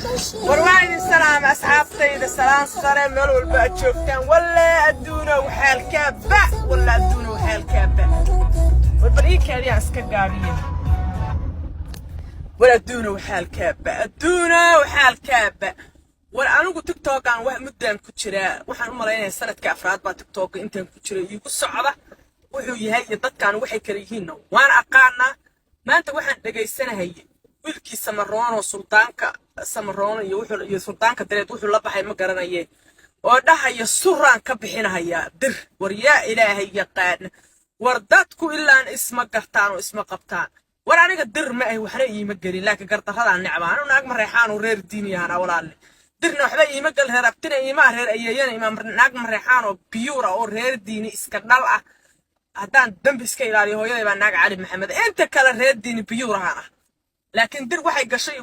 ورواني السلام أصحابتي السلام صار ملول بأشوفكان ولا أدونه وحال كابة ولا أدونه وحال كابة والبريك هذه عسكر قارين ولا أدونه وحال كابة أدونه وحال كابة وأنا قلت تيك توك عن واحد مدة كتيرة وحنا مرينا سنة كأفراد با تيك توك أنت كتيرة يقول صعبة وحوي هاي ضد كانوا وحي كريهينه وأنا أقعنا ما أنت واحد دقي السنة هي wiilkii Samaroon oo sultaanka Samaroon iyo sultaanka dareed wuxuu la baxay ma garanayay oo dhaxaya suraan ka bixinaya dir wariya ilaahay yaqaan war dadku ilaan isma gartaan oo isma qabtaan war aniga dir ma ay waxna iima galin laakiin gardarrada nicbaan oo naag ma reexaan oo reer diiniyana walaal dirna waxba iima gal reerabtina iima reer ayayana iima naag ma reexaan oo biyuura oo reer diini iska dhal ah hadaan dambi iska ilaaliyo hooyaday baa naag cali maxamed inta kala reer diini biyuuraha لكن در waxay gashay